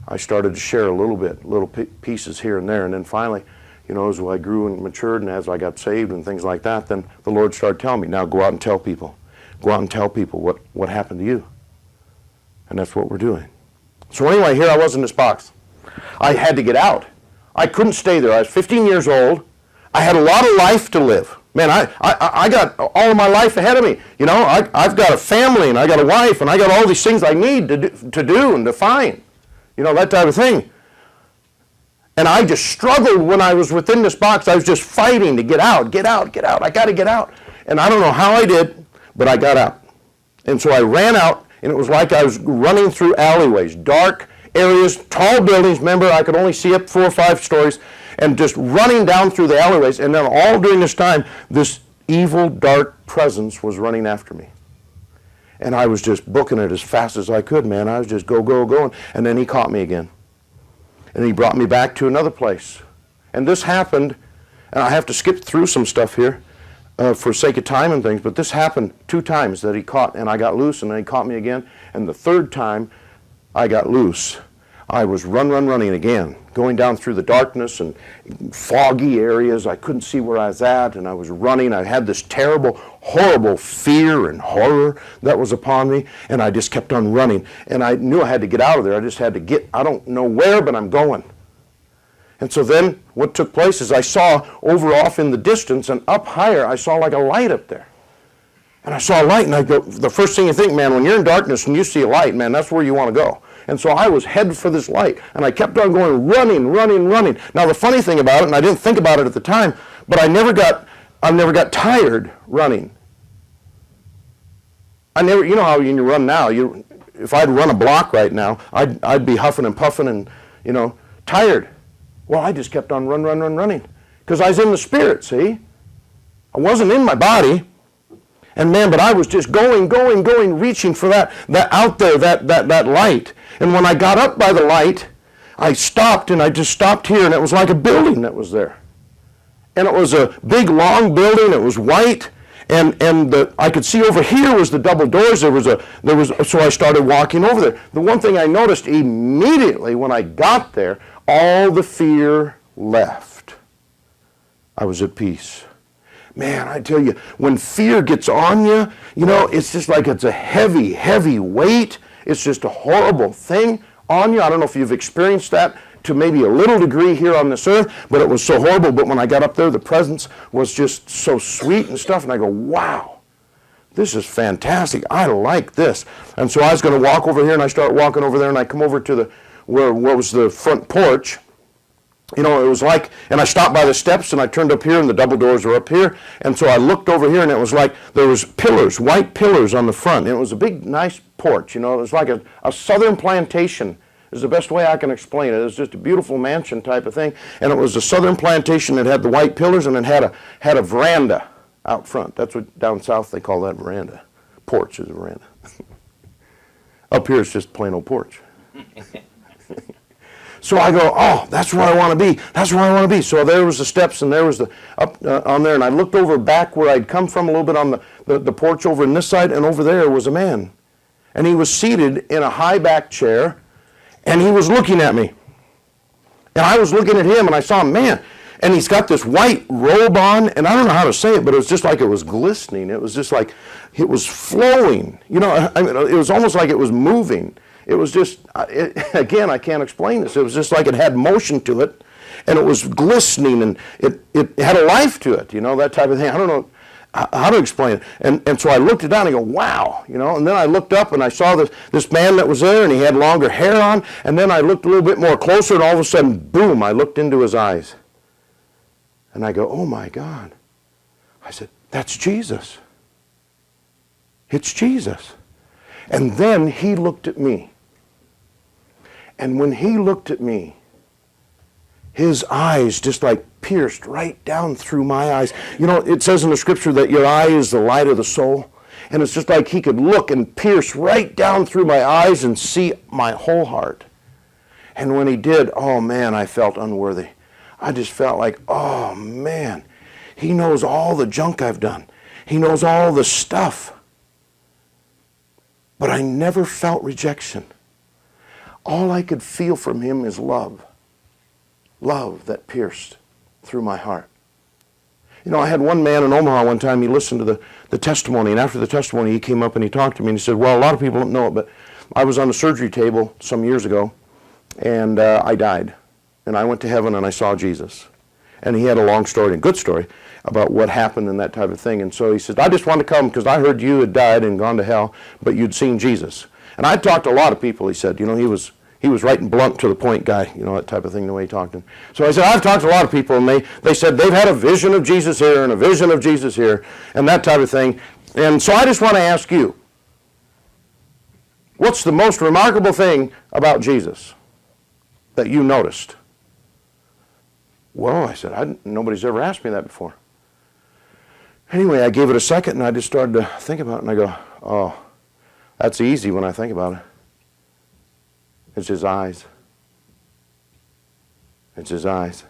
I started to share a little bit, little pieces here and there. And then finally, as I grew and matured and as I got saved and things like that, then the Lord started telling me, now go out and tell people. Go out and tell people what happened to you. And that's what we're doing. So anyway, here I was in this box. I had to get out. I couldn't stay there. I was 15 years old. I had a lot of life to live. Man, I got all of my life ahead of me. I've got a family, and I got a wife, and I got all these things I need to do and to find. That type of thing. And I just struggled when I was within this box. I was just fighting to get out, get out, get out. I got to get out. And I don't know how I did, but I got out. And so I ran out, and it was like I was running through alleyways, dark areas, tall buildings. Remember, I could only see up 4 or 5 stories, and just running down through the alleyways. And then all during this time, this evil, dark presence was running after me. And I was just booking it as fast as I could, man. I was just going. And then he caught me again. And he brought me back to another place. And this happened, and I have to skip through some stuff here for sake of time and things, but this happened 2 times that he caught, and I got loose, and then he caught me again. And the 3rd time I got loose, I was running again, going down through the darkness and foggy areas. I couldn't see where I was at, and I was running. I had this terrible, horrible fear and horror that was upon me, and I just kept on running. And I knew I had to get out of there. I just had to get, I don't know where, but I'm going. And so then what took place is I saw over off in the distance and up higher, I saw like a light up there. And I saw a light, and I go, the first thing you think, man, when you're in darkness and you see a light, man, that's where you want to go. And so I was headed for this light, and I kept on going, running. Now the funny thing about it, and I didn't think about it at the time, but I never got tired running. You know how when you run now, if I'd run a block right now, I'd be huffing and puffing and, tired. Well, I just kept on running, because I was in the Spirit, see? I wasn't in my body. And man, but I was just going, reaching for that out there, that light. And when I got up by the light, I stopped, and I just stopped here, and it was like a building that was there. And it was a big, long building. It was white, and I could see over here was the double doors. So I started walking over there. The one thing I noticed immediately when I got there, all the fear left. I was at peace. Man, I tell you, when fear gets on you, it's just like it's a heavy, heavy weight. It's just a horrible thing on you. I don't know if you've experienced that to maybe a little degree here on this earth, but it was so horrible. But when I got up there, the presence was just so sweet and stuff, and I go, wow, this is fantastic. I like this. And so I was going to walk over here, and I start walking over there, and I come over to where was the front porch. It was like, and I stopped by the steps, and I turned up here, and the double doors were up here. And so I looked over here, and it was like there was pillars, white pillars on the front. And it was a big, nice porch. It was like a southern plantation is the best way I can explain it. It was just a beautiful mansion type of thing. And it was a southern plantation that had the white pillars, and it had a veranda out front. That's what down south they call that veranda. Porch is a veranda. Up here it's just plain old porch. So I go, oh, that's where I want to be. That's where I want to be. So there was the steps, and there was the up on there, and I looked over back where I'd come from a little bit on the porch over in this side, and over there was a man. And he was seated in a high back chair, and he was looking at me. And I was looking at him, and I saw him, man, and he's got this white robe on, and I don't know how to say it, but it was just like it was glistening. It was just like it was flowing. It was almost like it was moving. It was just, again, I can't explain this. It was just like it had motion to it, and it was glistening, and it had a life to it, that type of thing. I don't know how to explain it. And so I looked it down, and I go, wow, and then I looked up, and I saw this man that was there, and he had longer hair on, and then I looked a little bit more closer, and all of a sudden, boom, I looked into his eyes. And I go, oh, my God. I said, that's Jesus. It's Jesus. And then he looked at me. And when he looked at me, his eyes just like pierced right down through my eyes. It says in the scripture that your eye is the light of the soul. And it's just like he could look and pierce right down through my eyes and see my whole heart. And when he did, oh man, I felt unworthy. I just felt like, oh man, he knows all the junk I've done. He knows all the stuff. But I never felt rejection. All I could feel from him is love. Love that pierced through my heart. You know, I had one man in Omaha one time, he listened to the testimony, and after the testimony he came up and he talked to me and he said, well, a lot of people don't know it, but I was on the surgery table some years ago, and I died. And I went to heaven and I saw Jesus. And he had a long story, a good story, about what happened and that type of thing. And so he said, I just wanted to come because I heard you had died and gone to hell, but you'd seen Jesus. And I talked to a lot of people, he said. You know, he was right and blunt to the point guy, you know, that type of thing, the way he talked to him. So I said, I've talked to a lot of people, and they said they've had a vision of Jesus here and a vision of Jesus here and that type of thing. And so I just want to ask you, what's the most remarkable thing about Jesus that you noticed? Well, I said, nobody's ever asked me that before. Anyway, I gave it a second, and I just started to think about it, and I go, oh, that's easy when I think about it. It's his eyes. It's his eyes.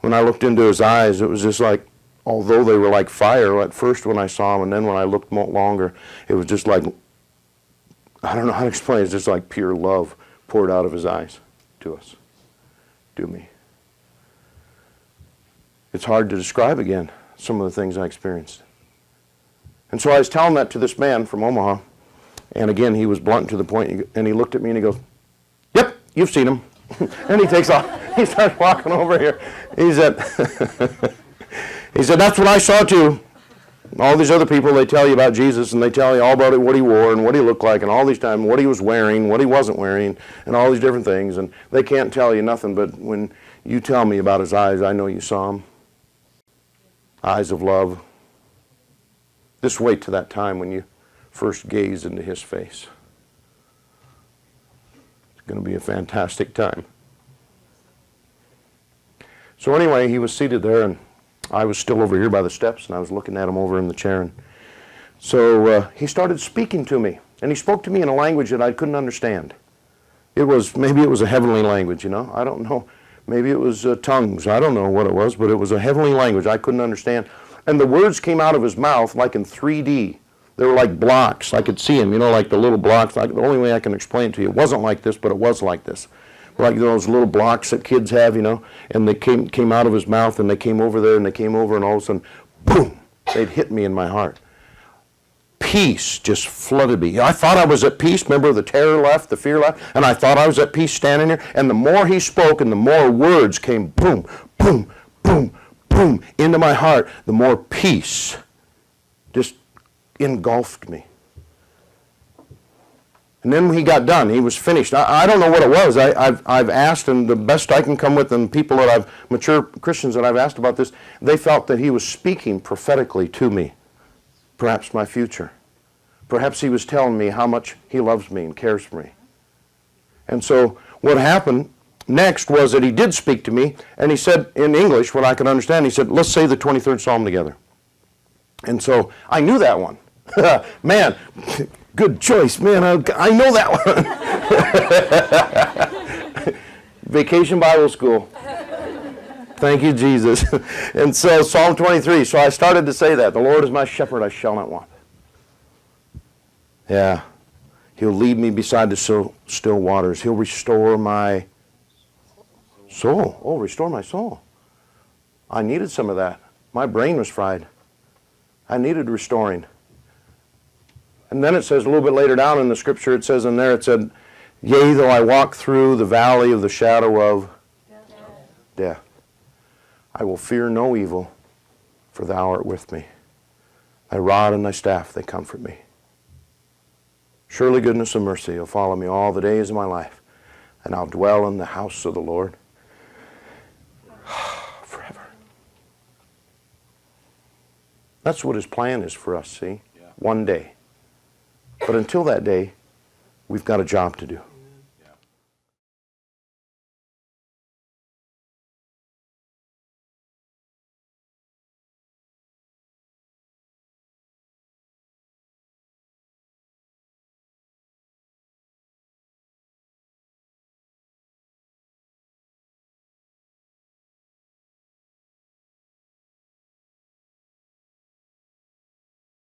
When I looked into his eyes, it was just like, although they were like fire at first when I saw them, and then when I looked longer, it was just like, I don't know how to explain it, it's just like pure love poured out of his eyes to us, to me. It's hard to describe again some of the things I experienced. And so I was telling that to this man from Omaha, and again, he was blunt to the point, and he looked at me and he goes, yep, you've seen him. And he takes off. He starts walking over here. He said, that's what I saw too. All these other people, they tell you about Jesus, and they tell you all about it, what he wore and what he looked like, and all these times, what he was wearing, what he wasn't wearing, and all these different things. And they can't tell you nothing, but when you tell me about his eyes, I know you saw him. Eyes of love. Just wait till that time when you first gaze into his face. It's going to be a fantastic time. So anyway, he was seated there, and I was still over here by the steps, and I was looking at him over in the chair. And so he started speaking to me, and he spoke to me in a language that I couldn't understand. Maybe it was a heavenly language, you know. I don't know. Maybe it was tongues. I don't know what it was, but it was a heavenly language I couldn't understand. And the words came out of his mouth like in 3D. They were like blocks. I could see them, you know, like the little blocks. Like the only way I can explain it to you, it wasn't like this, but it was like this. Like those little blocks that kids have, you know, and they came out of his mouth, and they came over there, and they came over, and all of a sudden, boom, they'd hit me in my heart. Peace just flooded me. I thought I was at peace. Remember, the terror left, the fear left, and I thought I was at peace standing there. And the more he spoke and the more words came boom, boom, boom, boom into my heart, the more peace just engulfed me. And then when he got done, he was finished. I don't know what it was. I've asked, and the best I can come with, and people that mature Christians that I've asked about this, they felt that he was speaking prophetically to me. Perhaps my future. Perhaps he was telling me how much he loves me and cares for me. And so what happened next was that he did speak to me, and he said in English, what I could understand, he said, let's say the 23rd Psalm together. And so I knew that one. Man, good choice, man. I know that one. Vacation Bible School. Thank you, Jesus. And so Psalm 23. So I started to say that. The Lord is my shepherd, I shall not want. Yeah. He'll lead me beside the still waters. He'll restore my soul. Oh, restore my soul. I needed some of that. My brain was fried. I needed restoring. And then it says a little bit later down in the scripture, it says in there, it said, yea, though I walk through the valley of the shadow of death, I will fear no evil, for thou art with me. Thy rod and thy staff, they comfort me. Surely goodness and mercy will follow me all the days of my life, and I'll dwell in the house of the Lord forever. That's what his plan is for us, see? Yeah. One day. But until that day, we've got a job to do.